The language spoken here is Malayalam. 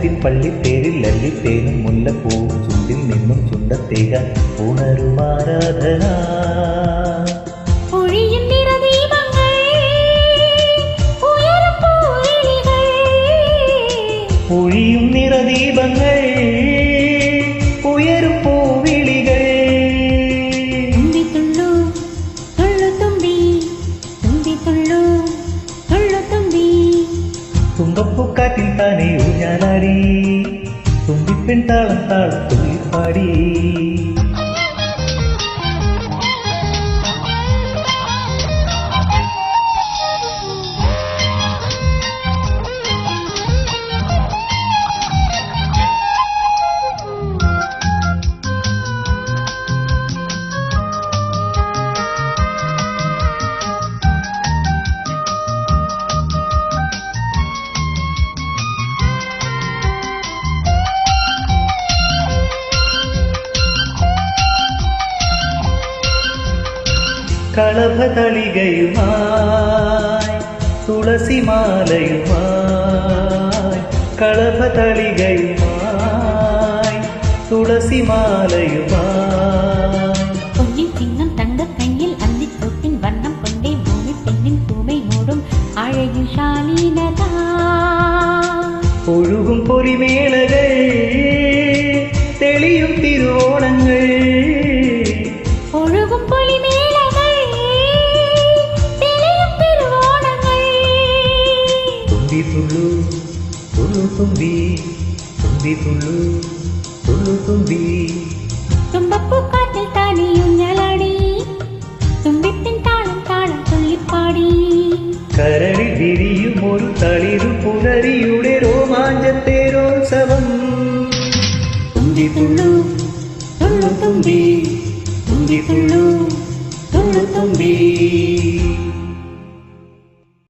കഴുത്തിൻ പള്ളിത്തേരിൽ അല്ലിത്തേനും മുല്ലപ്പൂവും ചുണ്ടിൽ നിന്നും ചുണ്ടത്തേകാൻ ഉണരുമാരാധന. ഒഴിയും നിറദീപങ്ങൾ ഉയരും പൂവിളികൾ. തുമ്പപ്പൂക്കാറ്റിൽ താനേ ഊഞ്ഞാലാടി തുമ്പിപ്പെൺ താളം താളം തുള്ളിപ്പാടി. കളഭതളികയുമായി തുളസിമാലയുമായി കളഭതളികയുമായി തുളസിമാലയുമായി ചിങ്ങം തങ്ക കയ്യിൽ അന്തിത്തൊട്ടിൻ വണ്ണം കൊണ്ടേ ഭൂമി പെണ്ണിൻ പൂമൈ മൂടും അഴകിൽ ശാലീനത. ഒഴുകും പൊലിമേളകൾ തെളിയും തിരുവോണങ്ങൾ. ഒഴുകും പൊലിമേളകൾ തെളിയും തിരുവോണങ്ങൾ. തുമ്പി തുള്ളു തുള്ളു തുമ്പി തുമ്പി തുള്ളു തുള്ളു തുമ്പി. തുമ്പപ്പൂക്കാറ്റിൽ താനേ ഊഞ്ഞാലാടി തുമ്പിപ്പിൻ താളം താളം തുള്ളിപ്പാടി. കരളിൽ വിരിയും ഒരു തളിരു പുലരിയുടെ രോമാഞ്ചത്തേരോത്സവം. തുമ്പി തുള്ളു തുള്ളു തുമ്പി തുമ്പി തുള്ളു തുള്ളു തുമ്പി.